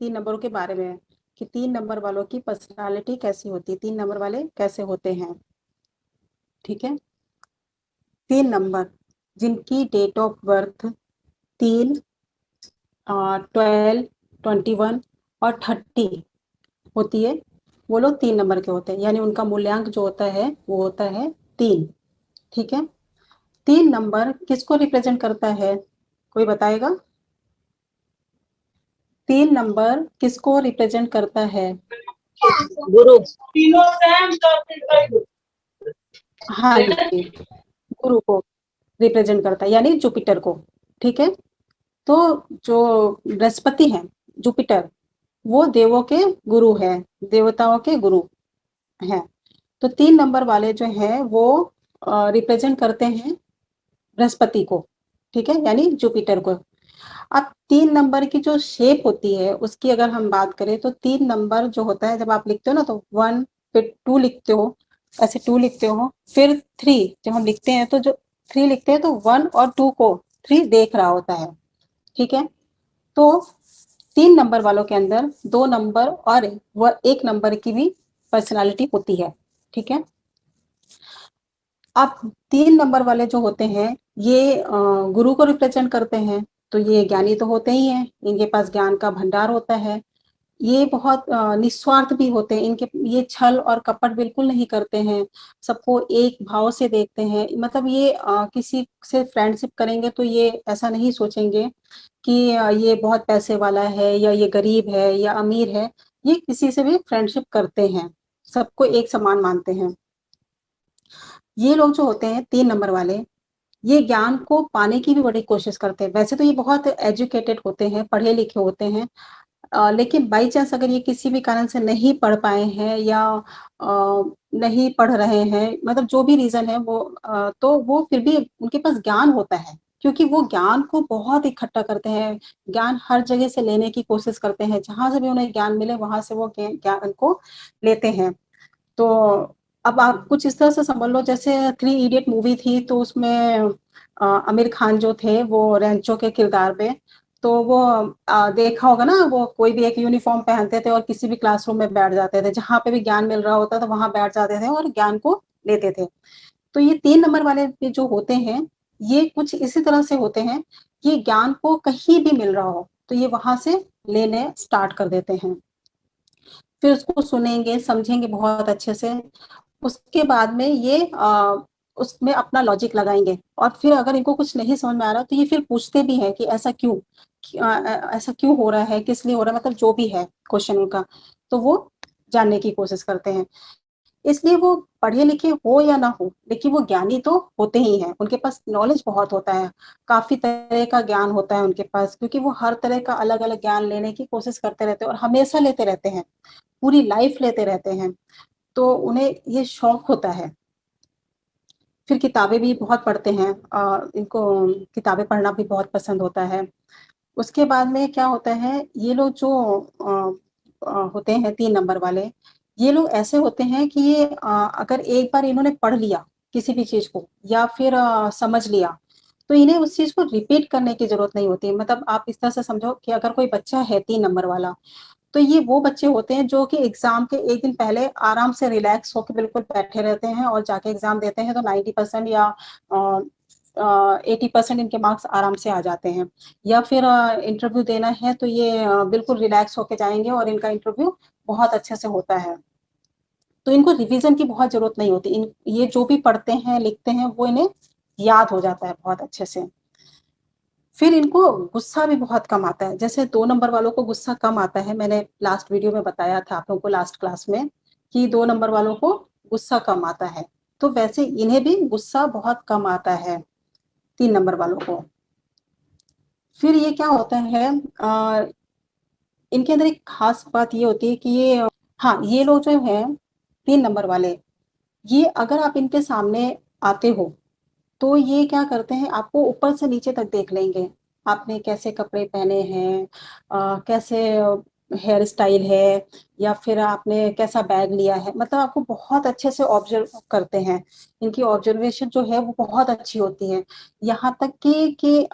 तीन नंबरों के बारे में कि तीन नंबर वालों की पर्सनालिटी कैसी होती है, तीन नंबर वाले कैसे होते हैं। ठीक है, तीन नंबर जिनकी डेट ऑफ बर्थ 3, 12, 21 और 30 होती है, वो लोग तीन नंबर के होते हैं, यानी उनका मूल्यांक जो होता है वो होता है 3। ठीक है, तीन नंबर किसको रिप्रेजेंट करता है, कोई बताएगा? तीन नंबर किसको रिप्रेजेंट करता है? गुरु। हाँ जी, गुरु को रिप्रेजेंट करता है, यानी जुपिटर को। ठीक है, तो जो बृहस्पति है, जुपिटर, वो देवों के गुरु है, देवताओं के गुरु हैं। तो तीन नंबर वाले जो हैं वो रिप्रेजेंट करते हैं बृहस्पति को। ठीक है, यानी जुपिटर को। अब तीन नंबर की जो शेप होती है उसकी अगर हम बात करें तो तीन नंबर जो होता है, जब आप लिखते हो ना तो 1 फिर 2 लिखते हो, ऐसे 2 लिखते हो, फिर 3 जब हम लिखते हैं तो जो 3 लिखते हैं तो 1 और 2 को 3 देख रहा होता है। ठीक है, तो तीन नंबर वालों के अंदर दो नंबर और वह एक नंबर की भी पर्सनालिटी होती है। ठीक है, अब तीन नंबर वाले जो होते हैं ये गुरु को रिप्रेजेंट करते हैं, तो ये ज्ञानी तो होते ही हैं, इनके पास ज्ञान का भंडार होता है। ये बहुत निस्वार्थ भी होते हैं, इनके ये छल और कपट बिल्कुल नहीं करते हैं, सबको एक भाव से देखते हैं। मतलब ये किसी से फ्रेंडशिप करेंगे तो ये ऐसा नहीं सोचेंगे कि ये बहुत पैसे वाला है या ये गरीब है या अमीर है, ये किसी से भी फ्रेंडशिप करते हैं, सबको एक समान मानते हैं। ये लोग जो होते हैं तीन नंबर वाले, ये ज्ञान को पाने की भी बड़ी कोशिश करते हैं। वैसे तो ये बहुत एजुकेटेड होते हैं, पढ़े लिखे होते हैं, लेकिन बाई चांस अगर ये किसी भी कारण से नहीं पढ़ पाए हैं या नहीं पढ़ रहे हैं, मतलब जो भी रीज़न है वो तो वो फिर भी उनके पास ज्ञान होता है, क्योंकि वो ज्ञान को बहुत इकट्ठा करते हैं, ज्ञान हर जगह से लेने की कोशिश करते हैं, जहाँ से भी उन्हें ज्ञान मिले वहाँ से वो ज्ञान को लेते हैं। तो अब आप कुछ इस तरह से समझ लो, जैसे थ्री इडियट मूवी थी तो उसमें आमिर खान जो थे वो रेंचो के किरदार में, तो वो देखा होगा ना, वो कोई भी एक यूनिफॉर्म पहनते थे और किसी भी क्लासरूम में बैठ जाते थे, जहाँ पे भी ज्ञान मिल रहा होता था वहां बैठ जाते थे और ज्ञान को लेते थे। तो ये तीन नंबर वाले जो होते हैं ये कुछ इसी तरह से होते हैं, ये ज्ञान को कहीं भी मिल रहा हो तो ये वहां से लेने स्टार्ट कर देते हैं, फिर उसको सुनेंगे समझेंगे बहुत अच्छे से, उसके बाद में ये उसमें अपना लॉजिक लगाएंगे, और फिर अगर इनको कुछ नहीं समझ में आ रहा तो ये फिर पूछते भी हैं कि ऐसा क्यों, ऐसा क्यों हो रहा है, किस लिए हो रहा है, मतलब जो भी है क्वेश्चन उनका, तो वो जानने की कोशिश करते हैं। इसलिए वो पढ़े लिखे हो या ना हो, लेकिन वो ज्ञानी तो होते ही हैं, उनके पास नॉलेज बहुत होता है, काफी तरह का ज्ञान होता है उनके पास, क्योंकि वो हर तरह का अलग अलग ज्ञान लेने की कोशिश करते रहते हैं और हमेशा लेते रहते हैं, पूरी लाइफ लेते रहते हैं, तो उन्हें ये शौक होता है। फिर किताबें भी बहुत पढ़ते हैं, इनको किताबें पढ़ना भी बहुत पसंद होता है। उसके बाद में क्या होता है, ये लोग जो होते हैं तीन नंबर वाले, ये लोग ऐसे होते हैं कि ये अगर एक बार इन्होंने पढ़ लिया किसी भी चीज को या फिर समझ लिया तो इन्हें उस चीज को रिपीट करने की जरूरत नहीं होती। मतलब आप इस तरह से समझो कि अगर कोई बच्चा है तीन नंबर वाला, तो ये वो बच्चे होते हैं जो कि एग्जाम के एक दिन पहले आराम से रिलैक्स होकर बिल्कुल बैठे रहते हैं और जाके एग्जाम देते हैं, तो 90% या 80% इनके मार्क्स आराम से आ जाते हैं। या फिर इंटरव्यू देना है तो ये बिल्कुल रिलैक्स होके जाएंगे और इनका इंटरव्यू बहुत अच्छे से होता है, तो इनको रिवीजन की बहुत जरूरत नहीं होती, ये जो भी पढ़ते हैं लिखते हैं वो इन्हें याद हो जाता है बहुत अच्छे से। फिर इनको गुस्सा भी बहुत कम आता है, जैसे दो नंबर वालों को गुस्सा कम आता है, मैंने लास्ट वीडियो में बताया था आप लोगों को, लास्ट क्लास में, कि दो नंबर वालों को गुस्सा कम आता है, तो वैसे इन्हें भी गुस्सा बहुत कम आता है तीन नंबर वालों को। फिर ये क्या होता है, इनके अंदर एक खास बात ये होती है कि ये, हाँ, ये लोग जो है तीन नंबर वाले, ये अगर आप इनके सामने आते हो तो ये क्या करते हैं, आपको ऊपर से नीचे तक देख लेंगे, आपने कैसे कपड़े पहने हैं, कैसे हेयर स्टाइल है, या फिर आपने कैसा बैग लिया है, मतलब आपको बहुत अच्छे से ऑब्जर्व करते हैं, इनकी ऑब्जर्वेशन जो है वो बहुत अच्छी होती है। यहाँ तक कि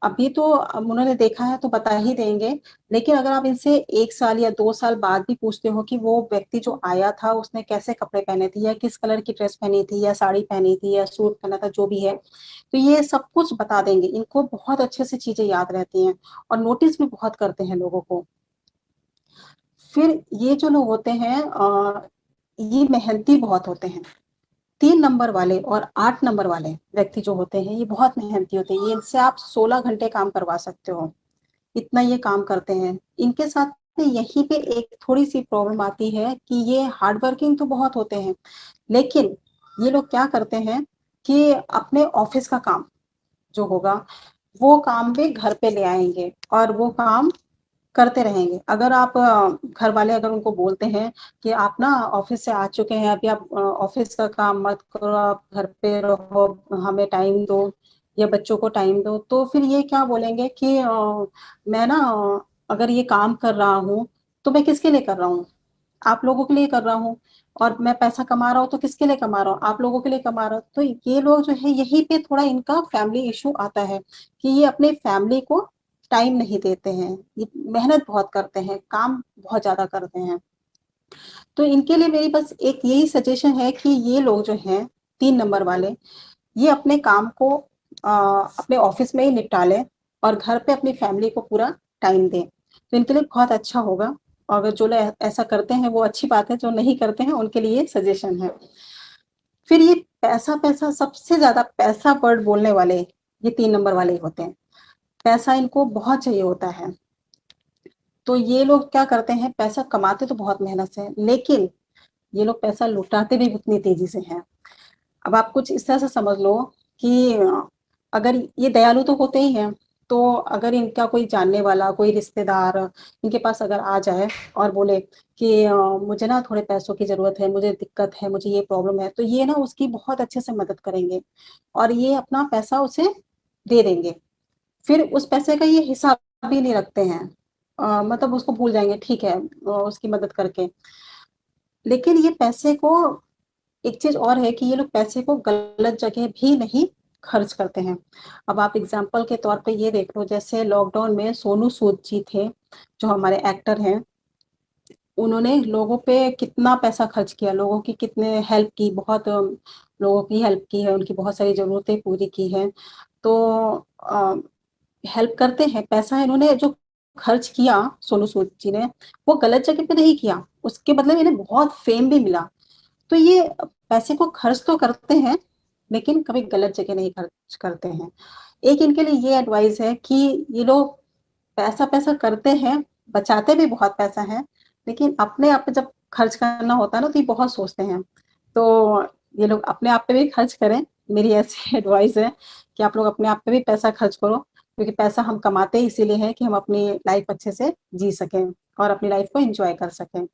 अभी तो उन्होंने देखा है तो बता ही देंगे, लेकिन अगर आप इनसे 1 साल या 2 साल बाद भी पूछते हो कि वो व्यक्ति जो आया था उसने कैसे कपड़े पहने थे या किस कलर की ड्रेस पहनी थी या साड़ी पहनी थी या सूट पहना था, जो भी है, तो ये सब कुछ बता देंगे। इनको बहुत अच्छे से चीज़ें याद रहती हैं और नोटिस भी बहुत करते हैं लोगों को। फिर ये जो लोग होते हैं ये मेहनती बहुत होते हैं। 3 नंबर वाले और 8 नंबर वाले व्यक्ति जो होते हैं, ये बहुत मेहनती होते हैं। ये इनसे आप 16 घंटे काम करवा सकते हो, इतना ये काम करते हैं। इनके साथ में यहीं पे एक थोड़ी-सी प्रॉब्लम आती है कि ये हार्ड वर्किंग तो बहुत होते हैं, लेकिन ये लोग क्या करते हैं कि अपने ऑफ़िस का काम जो होगा, वो काम भी घर पे ले आएँगे और वो काम करते रहेंगे। अगर आप घर वाले अगर उनको बोलते हैं कि आप ना ऑफ़िस से आ चुके हैं, अभी आप ऑफ़िस का काम मत करो, आप घर पे रहो, हमें टाइम दो या बच्चों को टाइम दो, तो फिर ये क्या बोलेंगे कि मैं ना अगर ये काम कर रहा हूँ, तो मैं किसके लिए कर रहा हूँ? आप लोगों के लिए कर रहा हूँ और मैं पैसा कमा रहा हूँ तो किसके लिए कमा रहा हूँ? आप लोगों के लिए कमा रहा हूँ। तो ये लोग जो है यहीं पे थोड़ा इनका फैमिली इश्यू आता है कि ये अपने फैमिली को टाइम नहीं देते हैं। ये मेहनत बहुत करते हैं, काम बहुत ज़्यादा करते हैं। तो इनके लिए मेरी बस एक यही सजेशन है कि ये लोग जो हैं 3 नंबर वाले, ये अपने काम को अपने ऑफ़िस में ही निपटा लें और घर पे अपनी फैमिली को पूरा टाइम दें। तो इनके लिए बहुत अच्छा होगा और अगर जो लोग ऐसा करते हैं वो अच्छी बात है, जो नहीं करते हैं उनके लिए सजेशन है। फिर ये पैसा-पैसा सबसे ज़्यादा पैसा वर्ड बोलने वाले ये 3 नंबर वाले ही होते हैं। पैसा इनको बहुत चाहिए होता है। तो ये लोग क्या करते हैं, पैसा कमाते तो बहुत मेहनत से हैं, लेकिन ये लोग पैसा लुटाते भी उतनी तेज़ी से हैं। अब आप कुछ इस तरह से समझ लो कि अगर ये दयालु तो होते ही हैं, तो अगर इनका कोई जानने वाला, कोई रिश्तेदार इनके पास अगर आ जाए और बोले कि मुझे ना थोड़े पैसों की ज़रूरत है, मुझे दिक्कत है, मुझे ये प्रॉब्लम है, तो ये ना उसकी बहुत अच्छे से मदद करेंगे और ये अपना पैसा उसे दे देंगे। फिर उस पैसे का ये हिसाब भी नहीं रखते हैं। मतलब उसको भूल जाएँगे, ठीक है उसकी मदद करके। लेकिन ये पैसे को एक चीज़ और है कि ये लोग पैसे को गलत जगह भी नहीं खर्च करते हैं। अब आप एग्ज़ाम्पल के तौर पे ये देख लो जैसे लॉकडाउन में सोनू सूद जी थे, जो हमारे एक्टर हैं, उन्होंने लोगों पे कितना पैसा खर्च किया, लोगों की कितने हेल्प की, बहुत लोगों की हेल्प की है, उनकी बहुत सारी ज़रूरतें पूरी की हैं। तो अ, हेल्प करते हैं, पैसा इन्होंने जो खर्च किया सोनू सूद जी ने, वो गलत जगह पे नहीं किया, उसके बदले में इन्हें बहुत फ़ेम भी मिला। तो ये पैसे को खर्च तो करते हैं, लेकिन कभी गलत जगह नहीं खर्च करते हैं। एक इनके लिए ये एडवाइस है कि ये लोग पैसा-पैसा करते हैं, बचाते भी बहुत पैसा है, लेकिन अपने आप पे जब खर्च करना होता है ना, तो ये बहुत सोचते हैं। तो ये लोग अपने आप पे भी खर्च करें, मेरी ऐसी एडवाइस है कि आप लोग अपने आप पे भी पैसा खर्च करो, क्योंकि पैसा हम कमाते ही इसीलिए हैं कि हम अपनी लाइफ़ अच्छे से जी सकें और अपनी लाइफ़ को एन्जॉय कर सकें।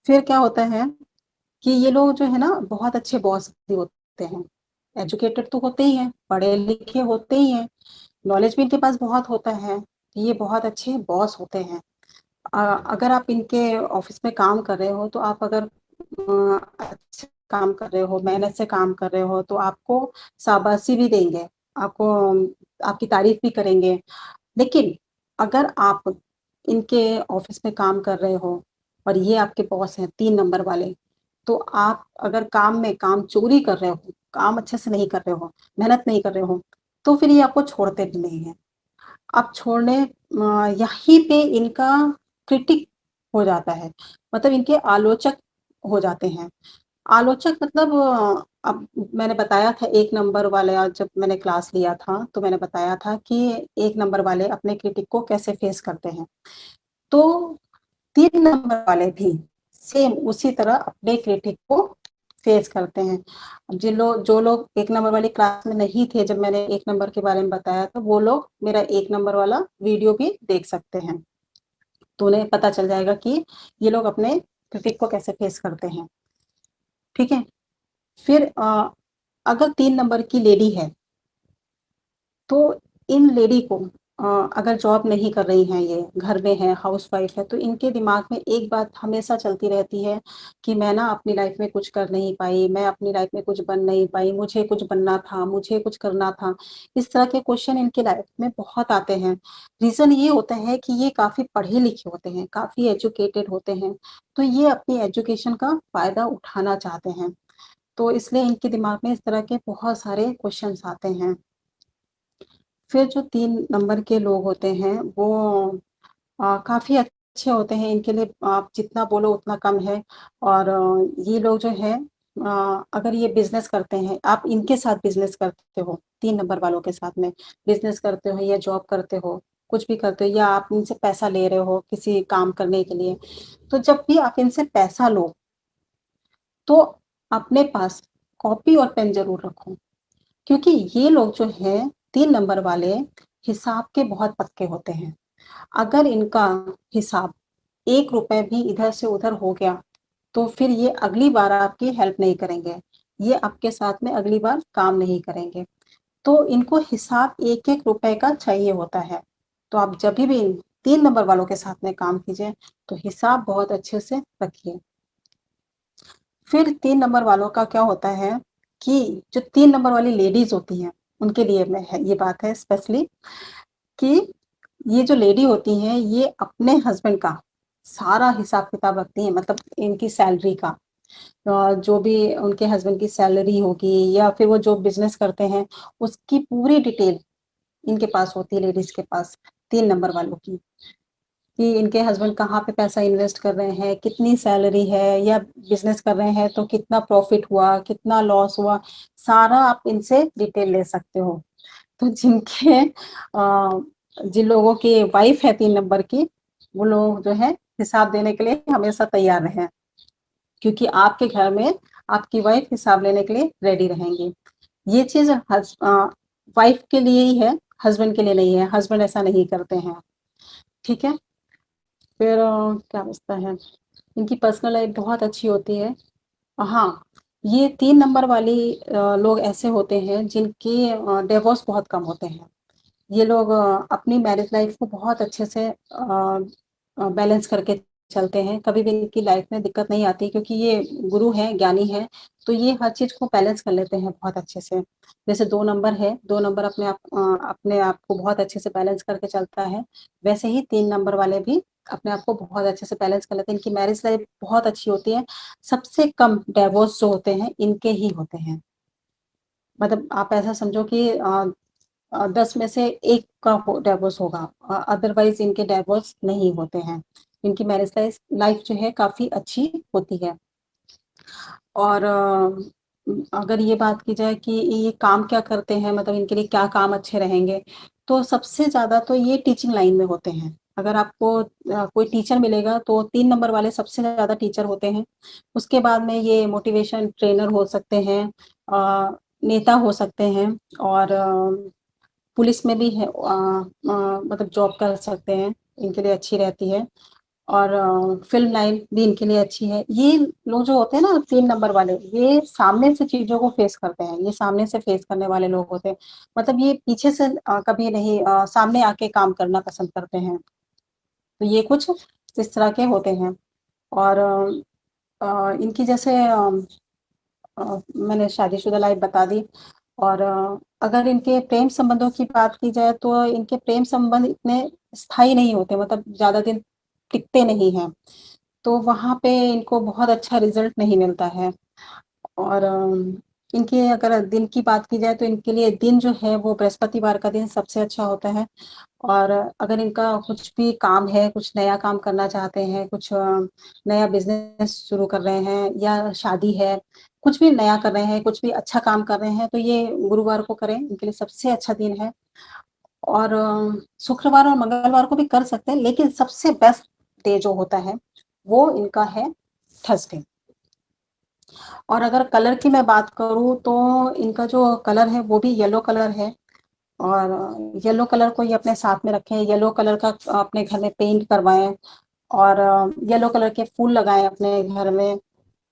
फिर क्या होता है कि ये लोग जो है ना बहुत अच्छे बॉस भी होते हैं। एजुकेटेड तो होते ही हैं, पढ़े-लिखे होते ही हैं, नॉलेज भी इनके पास बहुत होता है, ये बहुत अच्छे बॉस होते हैं। अगर आप इनके ऑफ़िस में काम कर रहे हो तो आप अगर अच्छा काम कर रहे हो, मेहनत से काम कर रहे हो तो आपको शाबाशी भी देंगे, आपको आपकी तारीफ़ भी करेंगे। लेकिन अगर आप इनके ऑफ़िस में काम कर रहे हो और ये आपके बॉस हैं 3 नंबर वाले, तो आप अगर काम में काम चोरी कर रहे हो, काम अच्छे से नहीं कर रहे हो, मेहनत नहीं कर रहे हो, तो फिर ये आपको छोड़ते भी नहीं हैं। अब छोड़ने यहीं पे इनका क्रिटिक हो जाता है, मतलब इनके आलोचक हो जाते हैं। आलोचक मतलब अब मैंने बताया था 1 नंबर वाले जब मैंने क्लास लिया था, तो मैंने बताया था कि 1 नंबर वाले अपने क्रिटिक को कैसे फेस करते हैं। तो 3 नंबर वाले भी सेम उसी तरह अपने क्रिटिक को फेस करते हैं। जो लोग 1 नंबर वाली क्लास में नहीं थे जब मैंने 1 नंबर के बारे में बताया था, वो लोग मेरा 1 नंबर वाला वीडियो भी देख सकते हैं। तो उन्हें पता चल जाएगा कि ये लोग अपने क्रिटिक को कैसे फेस करते हैं, ठीक है? फिर अगर 3 नंबर की लेडी है, तो इन लेडी को अगर जॉब नहीं कर रही हैं, ये घर में है, हाउसवाइफ है, तो इनके दिमाग में एक बात हमेशा चलती रहती है कि मैं ना अपनी लाइफ में कुछ कर नहीं पाई, मैं अपनी लाइफ में कुछ बन नहीं पाई, मुझे कुछ बनना था, मुझे कुछ करना था। इस तरह के क्वेश्चन इनकी लाइफ में बहुत आते हैं। रीजन ये होता है कि ये काफी पढ़े लिखे होते हैं, काफी एजुकेटेड होते हैं, तो ये अपनी एजुकेशन का फायदा उठाना चाहते हैं। तो इसलिए इनके दिमाग में इस तरह के बहुत सारे क्वेश्चंस आते हैं। फिर जो 3 नंबर के लोग होते हैं, वो काफ़ी अच्छे होते हैं, इनके लिए आप जितना बोलो उतना कम है। और ये लोग जो है, अगर ये बिज़नेस करते हैं, आप इनके साथ बिज़नेस करते हो, 3 नंबर वालों के साथ में बिज़नेस करते हो या जॉब करते हो, कुछ भी करते हो, या आप इनसे पैसा ले रहे हो किसी काम करने के लिए, तो जब भी आप इनसे पैसा लो, तो अपने पास कॉपी और पेन ज़रूर रखो। क्योंकि ये लोग जो हैं 3 नंबर वाले, हिसाब के बहुत पक्के होते हैं। अगर इनका हिसाब 1 रुपए भी इधर से उधर हो गया, तो फिर ये अगली बार आपकी हेल्प नहीं करेंगे। ये आपके साथ में अगली बार काम नहीं करेंगे। तो इनको हिसाब 1-1 रुपए का चाहिए होता है। तो आप जभी भी 3 नंबर वालों के साथ में काम कीजिए, तो हिसाब बहुत अच्छे से रखिए। फिर 3 नंबर वालों का क्या होता है कि जो 3 नंबर वाली लेडीज़ होती हैं, उनके लिए मैं है ये बात है स्पेशली, कि ये जो लेडी होती हैं, ये अपने हस्बैंड का सारा हिसाब-किताब रखती हैं, मतलब इनकी सैलरी का। जो भी उनके हस्बैंड की सैलरी होगी या फिर वो जो बिज़नेस करते हैं, उसकी पूरी डिटेल इनके पास होती है, लेडीज़ के पास, 3 नंबर वालों की। कि इनके हस्बैंड कहाँ पे पैसा इन्वेस्ट कर रहे हैं, कितनी सैलरी है, या बिज़नेस कर रहे हैं तो कितना प्रॉफ़िट हुआ, कितना लॉस हुआ, सारा आप इनसे डिटेल ले सकते हो। तो जिन लोगों की वाइफ़ है 3 नंबर की, वो लोग जो है हिसाब देने के लिए हमेशा तैयार रहें, क्योंकि आपके घर में आपकी वाइफ़ हिसाब लेने के लिए रेडी रहेंगी। ये चीज़ वाइफ़ के लिए ही है, हस्बैंड के लिए नहीं है, हस्बैंड ऐसा नहीं करते हैं, ठीक है? फिर क्या बचता है, इनकी पर्सनल लाइफ बहुत अच्छी होती है। हाँ, ये 3 नंबर वाली लोग ऐसे होते हैं जिनके डिवोर्स बहुत कम होते हैं। ये लोग अपनी मैरिज लाइफ को बहुत अच्छे से बैलेंस करके चलते हैं, कभी भी इनकी लाइफ में दिक्कत नहीं आती, क्योंकि ये गुरु हैं, ज्ञानी हैं, तो ये हर चीज़ को बैलेंस कर लेते हैं बहुत अच्छे से। जैसे 2 नंबर है, 2 नंबर अपने आप को बहुत अच्छे से बैलेंस करके चलता है, वैसे ही 3 नंबर वाले भी अपने आप को बहुत अच्छे से बैलेंस कर लेते हैं, इनकी मैरिज लाइफ बहुत अच्छी होती है। सबसे कम डिवोर्स जो होते हैं, इनके ही होते हैं। मतलब आप ऐसा समझो कि 10 में से 1 का डिवोर्स होगा, अदरवाइज इनके डिवोर्स नहीं होते हैं। इनकी मैरिज लाइफ लाइफ जो है काफ़ी अच्छी होती है। और अगर ये बात की जाए कि ये काम क्या करते हैं, मतलब इनके लिए क्या काम अच्छे रहेंगे, तो सबसे ज़्यादा तो ये टीचिंग लाइन में होते हैं। अगर आपको कोई टीचर मिलेगा, तो 3 नंबर वाले सबसे ज़्यादा टीचर होते हैं। उसके बाद में ये मोटिवेशन ट्रेनर हो सकते हैं, नेता हो सकते हैं, और पुलिस में भी है, मतलब जॉब कर सकते हैं, इनके लिए अच्छी रहती है। और फ़िल्म लाइन भी इनके लिए अच्छी है। ये लोग जो होते हैं ना 3 नंबर वाले, ये सामने से चीज़ों को फ़ेस करते हैं, ये सामने से फ़ेस करने वाले लोग होते हैं। मतलब ये पीछे से कभी नहीं, सामने आके काम करना पसंद करते हैं। तो ये कुछ इस तरह के होते हैं। और इनकी जैसे मैंने शादीशुदा लाइफ़ बता दी। और अगर इनके प्रेम संबंधों की बात की जाए, तो इनके प्रेम संबंध इतने स्थायी नहीं होते, मतलब ज़्यादा दिन टिकते नहीं हैं। तो वहाँ पे इनको बहुत अच्छा रिज़ल्ट नहीं मिलता है। और इनके अगर दिन की बात की जाए, तो इनके लिए दिन जो है वो बृहस्पतिवार का दिन सबसे अच्छा होता है। और अगर इनका कुछ भी काम है, कुछ नया काम करना चाहते हैं, कुछ नया बिज़नेस शुरू कर रहे हैं, या शादी है, कुछ भी नया कर रहे हैं, कुछ भी अच्छा काम कर रहे हैं, तो ये गुरुवार को करें, इनके लिए सबसे अच्छा दिन है। और शुक्रवार और मंगलवार को भी कर सकते हैं, लेकिन सबसे बेस्ट डे जो होता है, वो इनका है थर्सडे। और अगर कलर की मैं बात करूँ, तो इनका जो कलर है वो भी येलो कलर है। और येलो कलर को ये अपने साथ में रखें, येलो कलर का अपने घर में पेंट करवाएँ, और येलो कलर के फूल लगाएँ अपने घर में।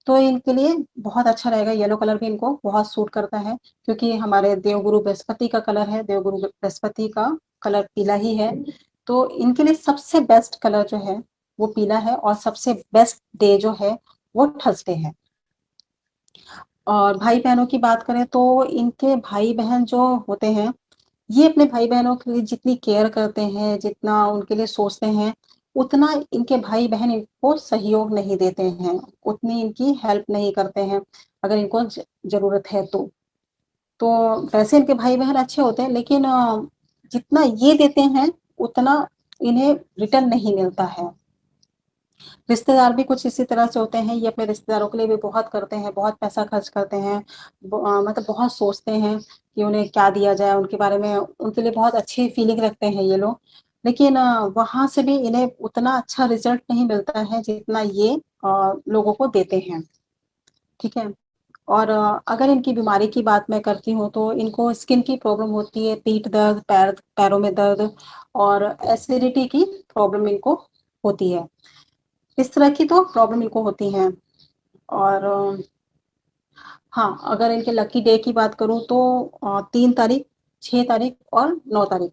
तो इनके लिए बहुत अच्छा रहेगा। येलो कलर भी इनको बहुत सूट करता है, क्योंकि हमारे देवगुरु बृहस्पति का कलर है, देवगुरु बृहस्पति का कलर पीला ही है। तो इनके लिए सबसे बेस्ट कलर जो है वो पीला है, और सबसे बेस्ट डे जो है वो थर्सडे है। और भाई बहनों की बात करें तो इनके भाई बहन जो होते हैं, ये अपने भाई बहनों के लिए जितनी केयर करते हैं, जितना उनके लिए सोचते हैं, उतना इनके भाई बहन इनको सहयोग नहीं देते हैं, उतनी इनकी हेल्प नहीं करते हैं, अगर इनको जरूरत है तो वैसे इनके भाई बहन अच्छे होते हैं, लेकिन जितना ये देते हैं उतना इन्हें रिटर्न नहीं मिलता है। रिश्तेदार भी कुछ इसी तरह से होते हैं, ये अपने रिश्तेदारों के लिए भी बहुत करते हैं, बहुत पैसा खर्च करते हैं, मतलब बहुत सोचते हैं कि उन्हें क्या दिया जाए, उनके बारे में उनके लिए बहुत अच्छी फीलिंग रखते हैं ये लोग। लेकिन वहाँ से भी इन्हें उतना अच्छा रिजल्ट नहीं मिलता है जितना ये लोगों को देते हैं। ठीक है। और अगर इनकी बीमारी की बात मैं करती हूँ तो इनको स्किन की प्रॉब्लम होती है, पीठ दर्द, पैरों में दर्द, और एसिडिटी की प्रॉब्लम इनको होती है। इस तरह की तो प्रॉब्लम इनको होती हैं। और हाँ, अगर इनके लकी डे की बात करूँ तो 3 तारीख, 6 तारीख और 9 तारीख,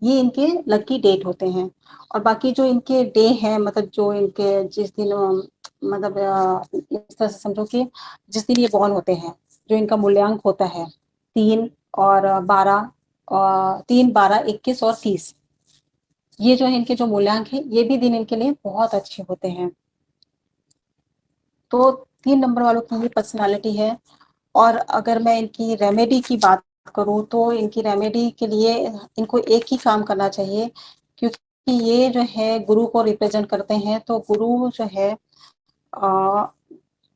ये इनके लकी डेट होते हैं। और बाकी जो इनके डे हैं, मतलब जो इनके जिस दिन मतलब इस तरह से समझो कि जिस दिन ये बॉर्न होते हैं, जो इनका मूल्यांक होता है 3 और 12, 3, 12, 21 और 30, ये जो है इनके जो मूल्यांक है, ये भी दिन इनके लिए बहुत अच्छे होते हैं। तो 3 नंबर वालों की ये पर्सनालिटी है। और अगर मैं इनकी रेमेडी की बात करूँ तो इनकी रेमेडी के लिए इनको एक ही काम करना चाहिए, क्योंकि ये जो है गुरु को रिप्रेजेंट करते हैं, तो गुरु जो है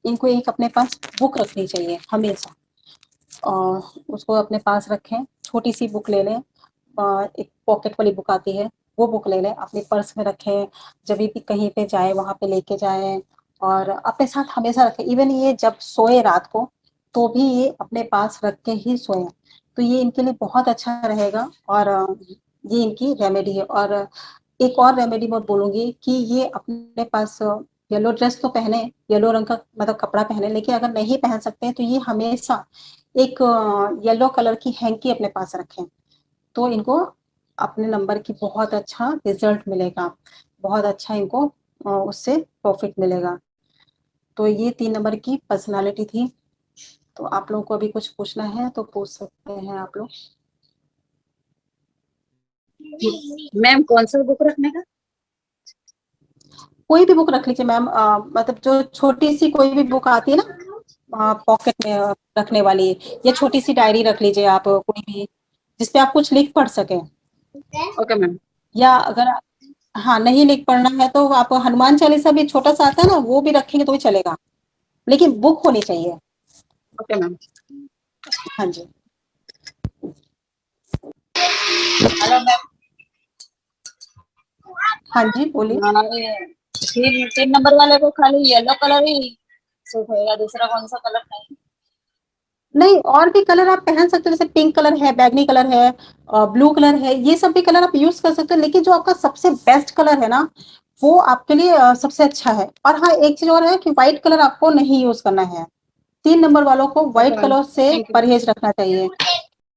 इनको एक अपने पास बुक रखनी चाहिए हमेशा, उसको अपने पास रखें, छोटी सी बुक ले लें, एक पॉकेट वाली बुक आती है, वो बुक ले लें, अपने पर्स में रखें, जब भी कहीं पे जाए वहाँ पे लेके जाएं, और अपने साथ हमेशा रखें। इवन ये जब सोए रात को, तो भी ये अपने पास रख के ही सोए, तो ये इनके लिए बहुत अच्छा रहेगा। और ये इनकी रेमेडी है। और एक और रेमेडी मैं बोलूंगी कि ये अपने पास येलो ड्रेस तो पहने, येलो रंग का मतलब कपड़ा पहने, लेकिन अगर नहीं पहन सकते हैं तो ये हमेशा एक येलो कलर की हैंकी अपने पास रखें, तो इनको अपने नंबर की बहुत अच्छा रिजल्ट मिलेगा, बहुत अच्छा इनको उससे प्रॉफिट मिलेगा। तो ये 3 नंबर की पर्सनालिटी थी। तो आप लोगों को अभी कुछ पूछना है तो पूछ सकते हैं आप लोग। मैम कौन सा बुक रखने का? कोई भी बुक रख लीजिए मैम, मतलब जो छोटी सी कोई भी बुक आती है ना पॉकेट में रखने वाली, या छोटी सी डायरी रख लीजिए आप, कोई भी जिसपे आप कुछ लिख पढ़ सकें। Okay ma'am. या अगर हाँ नहीं लिख पढ़ना है तो आप हनुमान चालीसा भी छोटा सा आता है ना, वो भी रखेंगे तो भी चलेगा, लेकिन बुक होनी चाहिए। Okay ma'am. हाँ जी। Hello ma'am. हाँ जी बोलिए। ये तीन नंबर वाले को खाली येलो कलर ही सूट होएगा, दूसरा कौन सा कलर नहीं? नहीं, और भी कलर आप पहन सकते हो, जैसे पिंक कलर है, बैगनी कलर है, ब्लू कलर है, ये सब भी कलर आप यूज कर सकते हो, लेकिन जो आपका सबसे बेस्ट कलर है ना, वो आपके लिए सबसे अच्छा है। और हाँ, एक चीज और है कि व्हाइट कलर आपको नहीं यूज करना है। 3 नंबर वालों को ओके व्हाइट मैम, कलर से थैंक यू। परहेज रखना चाहिए।